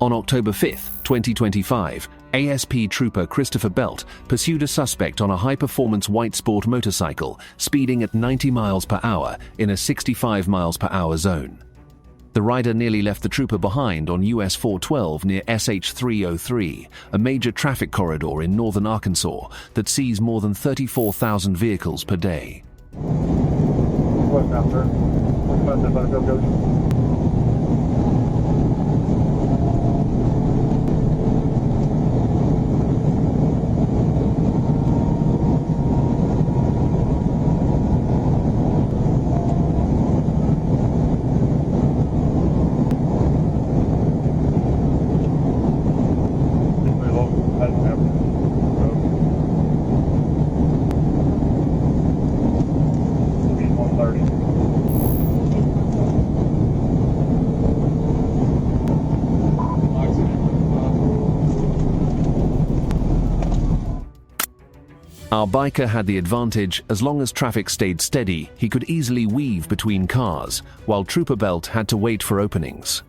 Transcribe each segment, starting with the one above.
On October 5, 2025, ASP Trooper Christopher Belt pursued a suspect on a high-performance white sport motorcycle, speeding at 90 miles per hour in a 65 miles per hour zone. The rider nearly left the trooper behind on US 412 near SH 303, a major traffic corridor in northern Arkansas that sees more than 34,000 vehicles per day. Our biker had the advantage. As long as traffic stayed steady, he could easily weave between cars, while Trooper Belt had to wait for openings.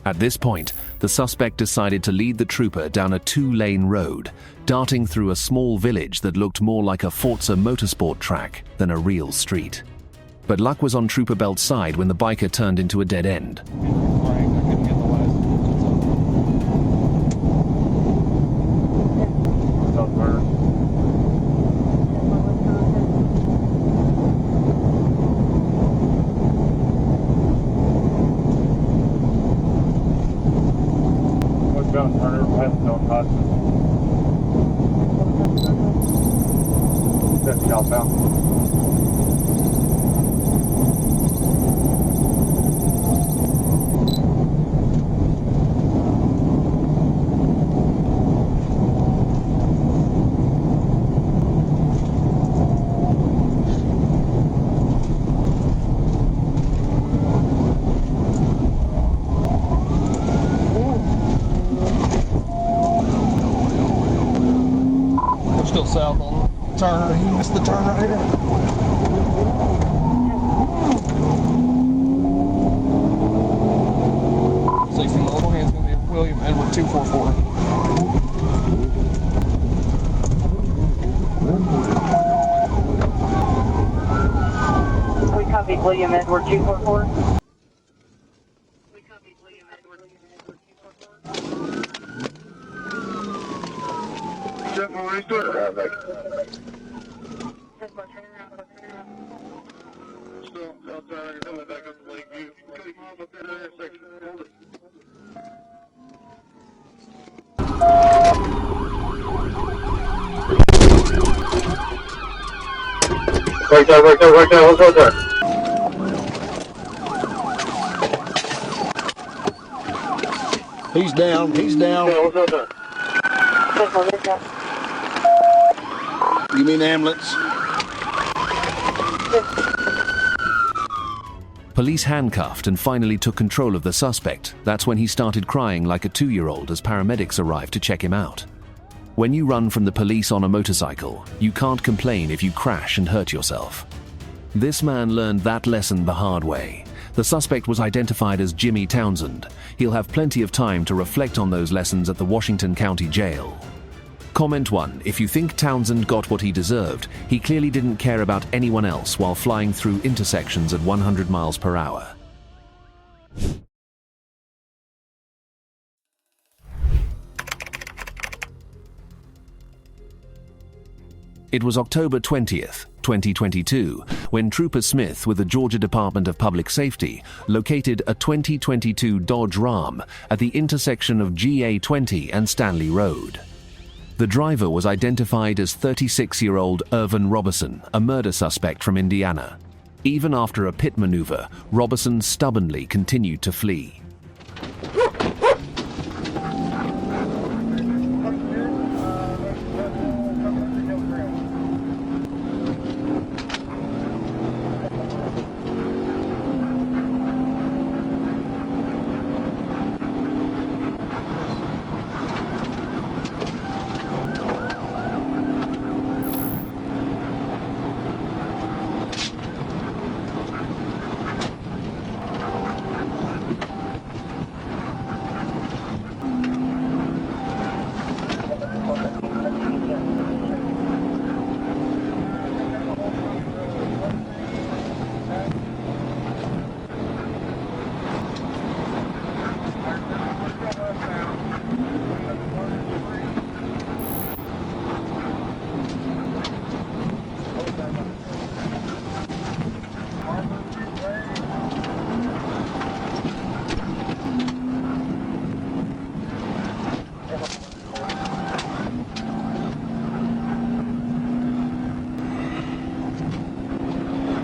At this point, the suspect decided to lead the trooper down a two-lane road, darting through a small village that looked more like a Forza motorsport track than a real street. But luck was on Trooper Belt's side when the biker turned into a dead end. Still south on turn. He missed the turn right here. See from the local hand's going to be William Edward 244. We copy William Edward 244. We copy William Edward 244. Check my way to it. Still outside, I can come back up to Lakeview. Cut him off up there in the intersection. Hold it. Right there, right there, right there. What's out there? He's down, he's down. Yeah, what's out there? You mean ambulance? Police handcuffed and finally took control of the suspect. That's when he started crying like a 2-year-old as paramedics arrived to check him out. When you run from the police on a motorcycle, you can't complain if you crash and hurt yourself. This man learned that lesson the hard way. The suspect was identified as Jimmy Townsend. He'll have plenty of time to reflect on those lessons at the Washington County Jail. Comment 1. If you think Townsend got what he deserved, he clearly didn't care about anyone else while flying through intersections at 100 miles per hour. It was October 20th, 2022, when Trooper Smith with the Georgia Department of Public Safety located a 2022 Dodge Ram at the intersection of GA20 and Stanley Road. The driver was identified as 36-year-old Irvin Robertson, a murder suspect from Indiana. Even after a pit maneuver, Robertson stubbornly continued to flee.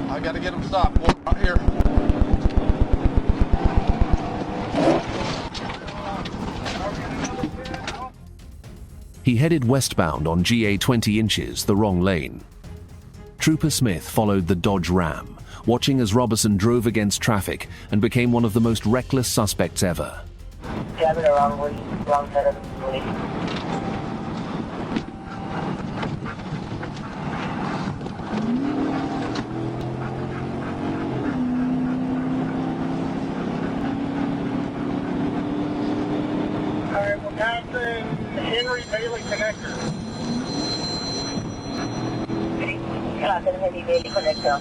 I gotta get him stopped. One right here. He headed westbound on GA 20 inches, the wrong lane. Trooper Smith followed the Dodge Ram, watching as Robertson drove against traffic and became one of the most reckless suspects ever. Driving the wrong way, wrong side of the way. Alright, we're passing Henry Bailey Connector. Henry Bailey Connector.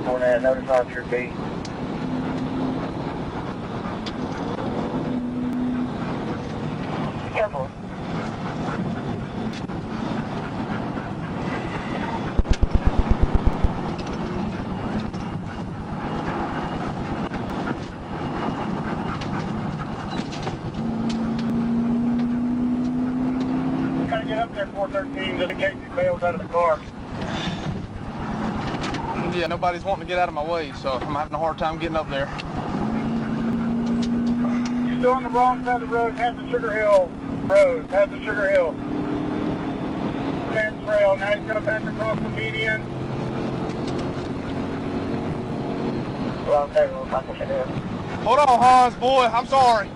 Want to notice Officer B. Careful. Gotta get up there 413 just in case he bails out of the car. Yeah, nobody's wanting to get out of my way, so I'm having a hard time getting up there. You're still on the wrong side of the road, past the Sugar Hill Road, past the Sugar Hill. Fence rail, now he's going back across the median. Wrong side of the road, past the Sugar Hill. Hold on, Hans, boy, I'm sorry.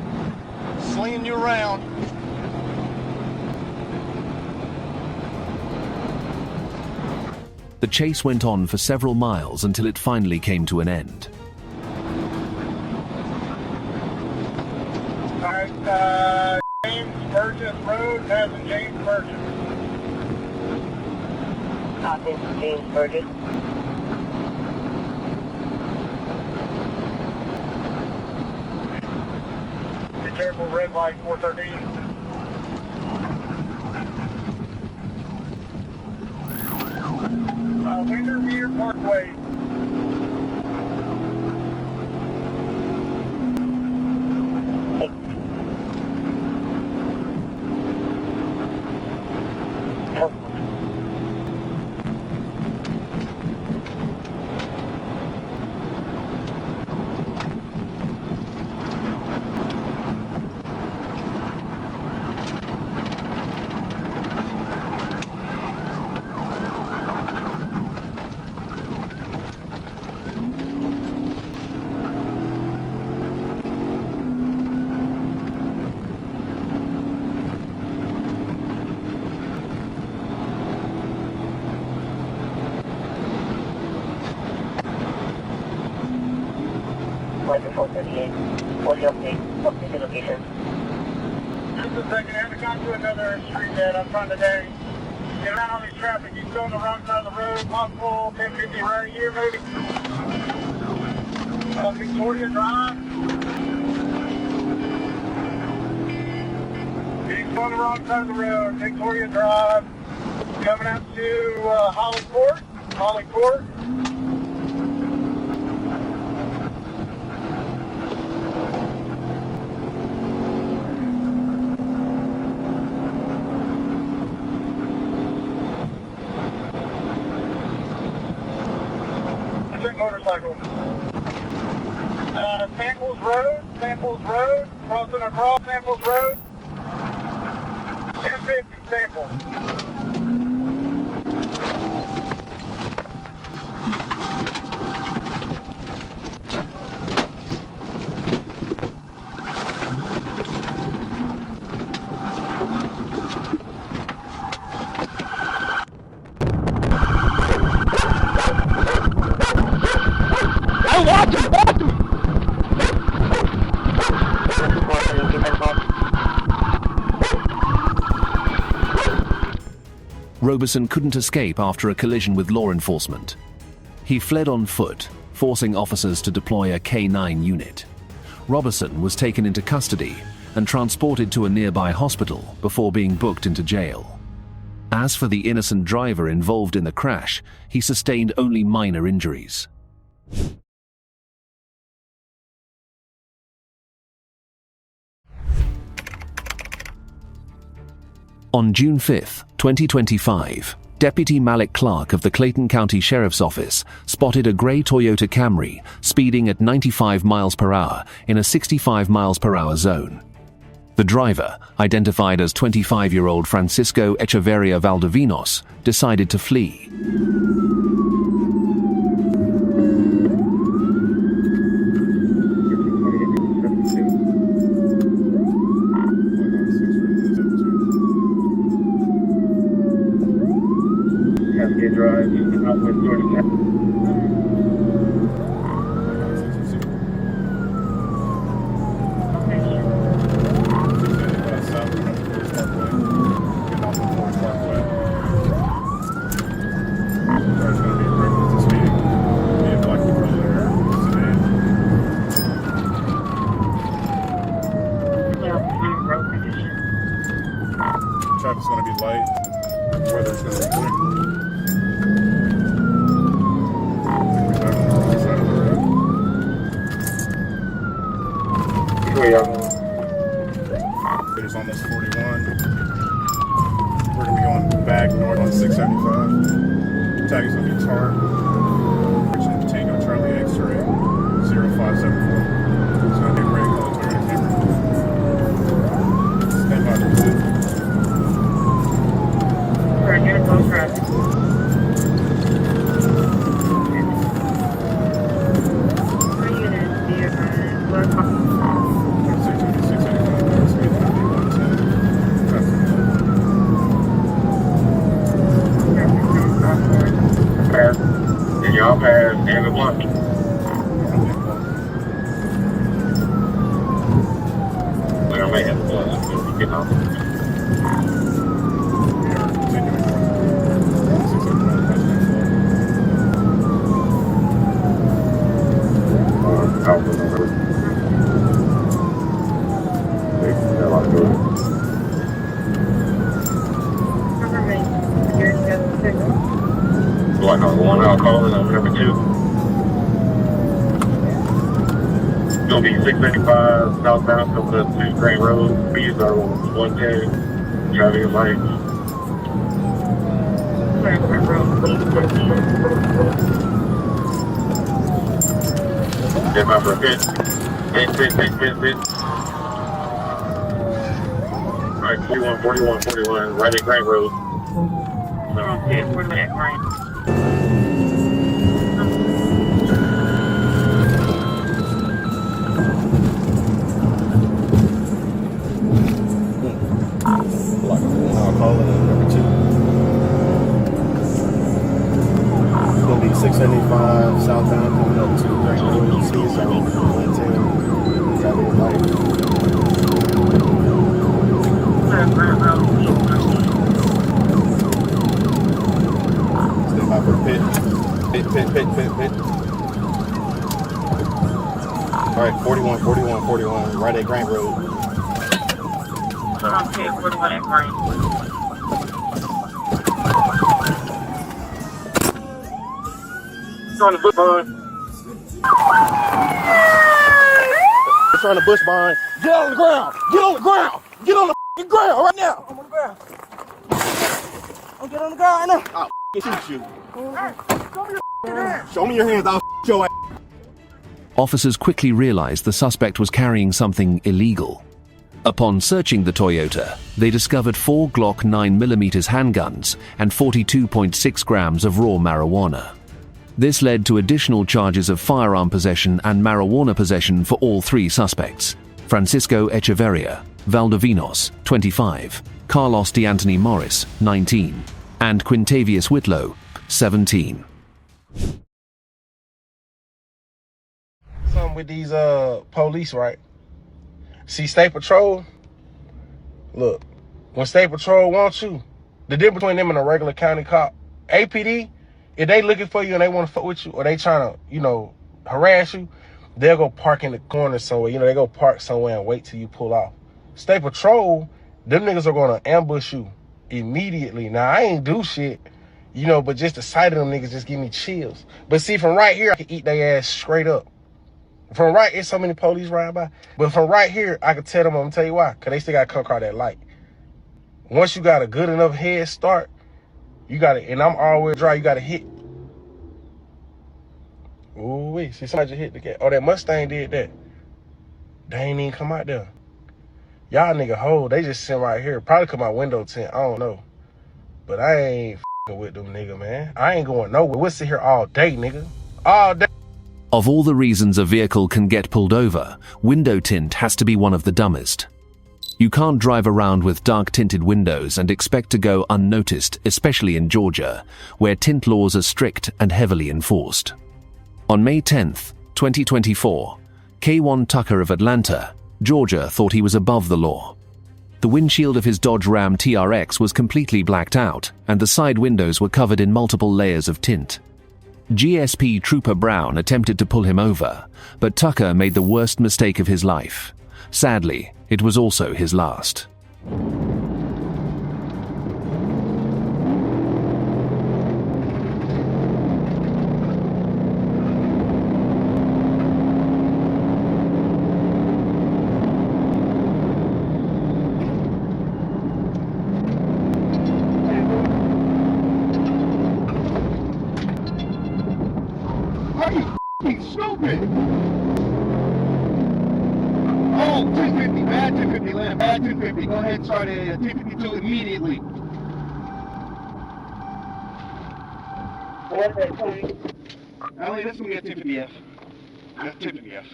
Slinging you around. The chase went on for several miles until it finally came to an end. Alright, James Burgess Road, passing James Burgess. Passing James Burgess. Be careful, red light 413. Windermere Parkway. Flight 438. What's the update? Update the location. Just a second, I haven't gone to another street yet. I'm trying to get around all these traffic. You still on the wrong side of the road, possible 1050 right here, maybe. Victoria Drive. He's on the wrong side of the road, Victoria Drive. Coming out to Holly Court. Holly Court. Motorcycle. Samples Road, crossing across Samples Road. 1050 Samples. Robeson couldn't escape after a collision with law enforcement. He fled on foot, forcing officers to deploy a K9 unit. Robeson was taken into custody and transported to a nearby hospital before being booked into jail. As for the innocent driver involved in the crash, he sustained only minor injuries. On June 5, 2025, Deputy Malik Clark of the Clayton County Sheriff's Office spotted a grey Toyota Camry speeding at 95 miles per hour in a 65 miles per hour zone. The driver, identified as 25-year-old Francisco Echeverria Valdivinos, decided to flee. Drive, Southwest Georgia. Traffic's going to be light. Weather's going to be clear. It's almost 41. We're going to be going back north on 675. Tag is going to be TARP. Tango Charlie X-ray 0574. It's going to be a great color Toyota Camry. Stand by for two. Right, here it goes, traffic. Y'all pass and the block. I may have to get off. Block number one, I'll call it number two. It's going to be 685 southbound coming up to Green Road. Speeds are 110. Traffic is light. Get my MrPit. Hit. Alright, 41, right at Green Road. Okay, we're at right. I'll call it number two. It's going to be 675 southbound coming up to Green Road. Speed zone 110. Right, 41, 41, 41, right at Grant Road. Okay, 41 at Grant. It's on the bush behind. It's on the bush behind. Get on the ground! Get on the ground! Get on the f***ing ground right now! I'm on the ground. I'll get on the ground right now. I'll shoot you. Show me your hands, I'll shoot your ass. Officers quickly realized the suspect was carrying something illegal. Upon searching the Toyota, they discovered 4 Glock 9mm handguns and 42.6 grams of raw marijuana. This led to additional charges of firearm possession and marijuana possession for all 3 suspects: Francisco Echeverria, Valdovinos, 25, Carlos DeAnthony Morris, 19, and Quintavious Whitlow, 17. Something with these police, right? See, State Patrol, look, when State Patrol wants you, the difference between them and a regular county cop, APD, if they looking for you and they want to fuck with you, or they trying to, you know, harass you, they'll go park in the corner somewhere. You know, they go park somewhere and wait till you pull off. State Patrol, them niggas are going to ambush you immediately. Now, I ain't do shit, you know, but just the sight of them niggas just give me chills. But see, from right here, I can eat their ass straight up. From right, it's so many police ride by. But from right here, I can tell them, I'm going to tell you why. Because they still got to come across that light. Once you got a good enough head start, you got to, and I'm all-wheel drive, you got to hit. Ooh, wait, see, somebody just hit the gas. Oh, that Mustang did that. They ain't even come out there. Y'all nigga hold, they just sit right here. Probably come out window tint, I don't know. But I ain't f***ing with them nigga, man. I ain't going nowhere. We'll sit here all day, nigga. All day. Of all the reasons a vehicle can get pulled over, window tint has to be one of the dumbest. You can't drive around with dark-tinted windows and expect to go unnoticed, especially in Georgia, where tint laws are strict and heavily enforced. On May 10th, 2024, K1 Tucker of Atlanta, Georgia, thought he was above the law. The windshield of his Dodge Ram TRX was completely blacked out, and the side windows were covered in multiple layers of tint. GSP Trooper Brown attempted to pull him over, but Tucker made the worst mistake of his life. Sadly, it was also his last. Stupid! Oh, 250, bad 250, land, bad 250. Go ahead and start at 252 immediately. What's that, 20? Ellie, this will be a 250F. That's 250F.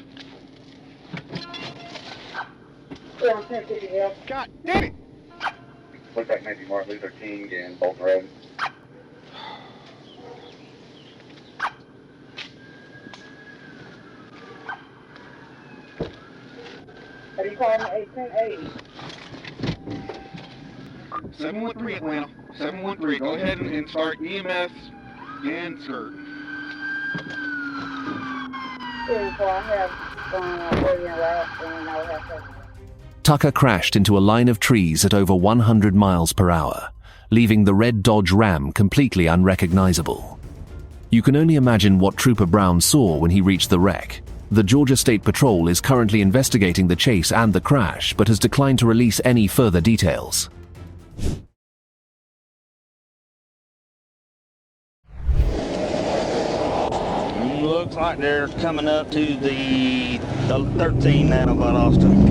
Yeah, 1050F. God damn it! Looks like maybe Martin Luther King and Bolton Road. Are you calling 1880? 713 Atlanta. 713. Go ahead and start EMS and skirt. So I have William Route and I have to. Tucker crashed into a line of trees at over 100 miles per hour, leaving the red Dodge Ram completely unrecognizable. You can only imagine what Trooper Brown saw when he reached the wreck. The Georgia State Patrol is currently investigating the chase and the crash, but has declined to release any further details. Looks like they're coming up to the 13 now by Austin.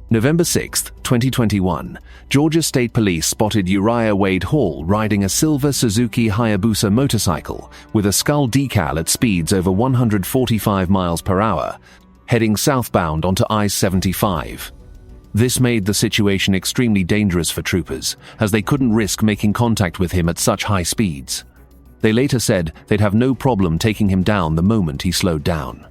November 6, 2021, Georgia State Police spotted Uriah Wade Hall riding a silver Suzuki Hayabusa motorcycle with a skull decal at speeds over 145 miles per hour, heading southbound onto I-75. This made the situation extremely dangerous for troopers, as they couldn't risk making contact with him at such high speeds. They later said they'd have no problem taking him down the moment he slowed down.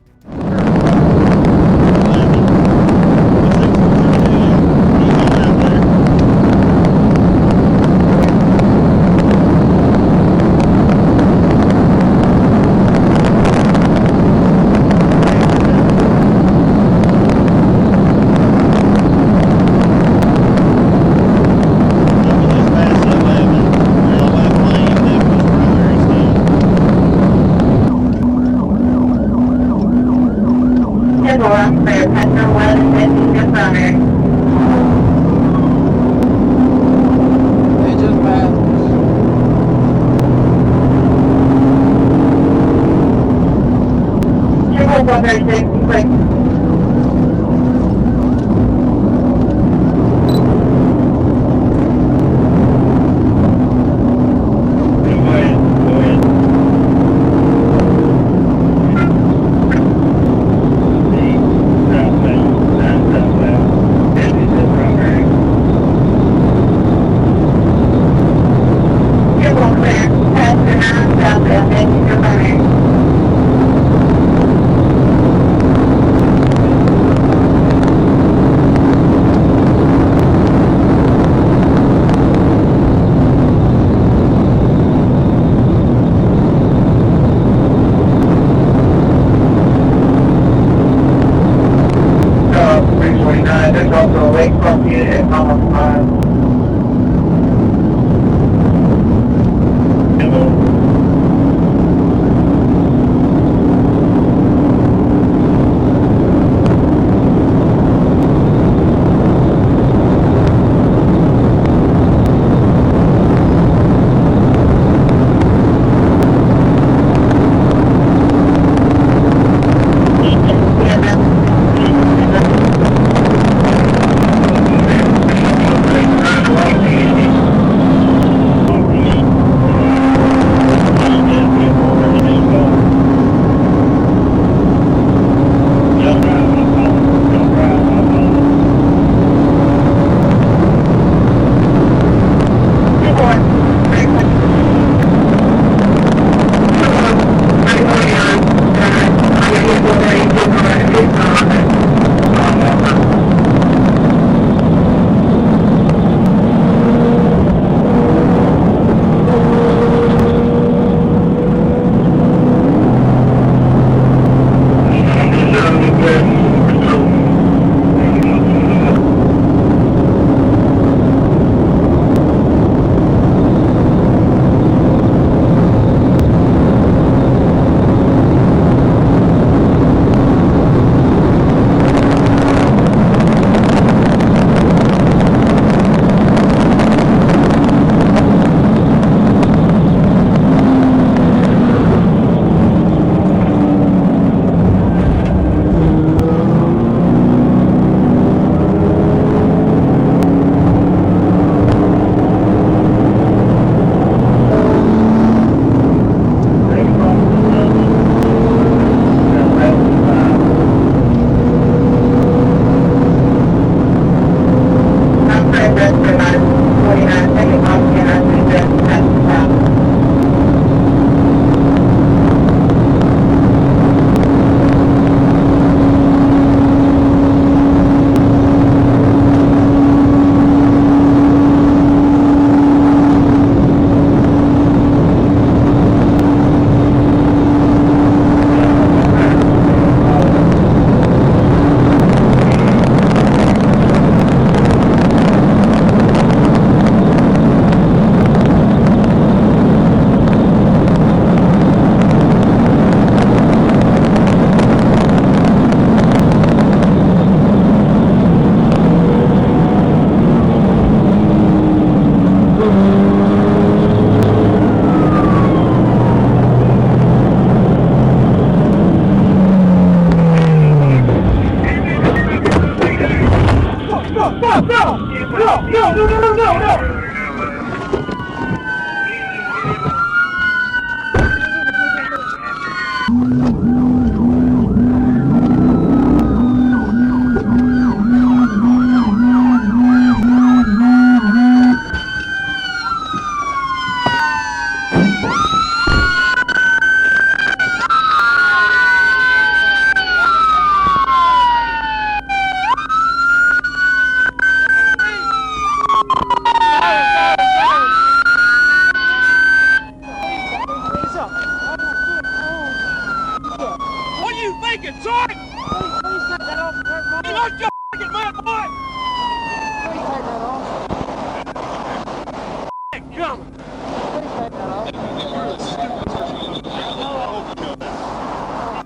coming.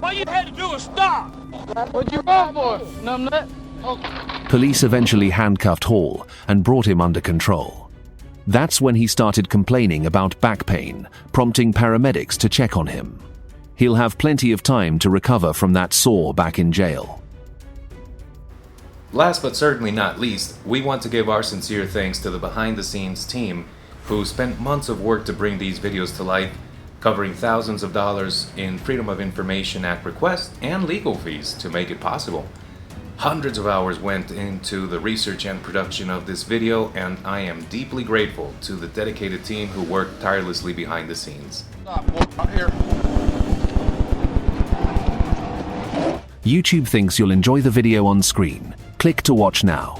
All you had to do was stop. What'd you run for, numbnut? Police eventually handcuffed Hall and brought him under control. That's when he started complaining about back pain, prompting paramedics to check on him. He'll have plenty of time to recover from that sore back in jail. Last but certainly not least, we want to give our sincere thanks to the behind-the-scenes team who spent months of work to bring these videos to life, covering thousands of dollars in Freedom of Information Act requests and legal fees to make it possible. Hundreds of hours went into the research and production of this video, and I am deeply grateful to the dedicated team who worked tirelessly behind the scenes. Out here. YouTube thinks you'll enjoy the video on screen. Click to watch now.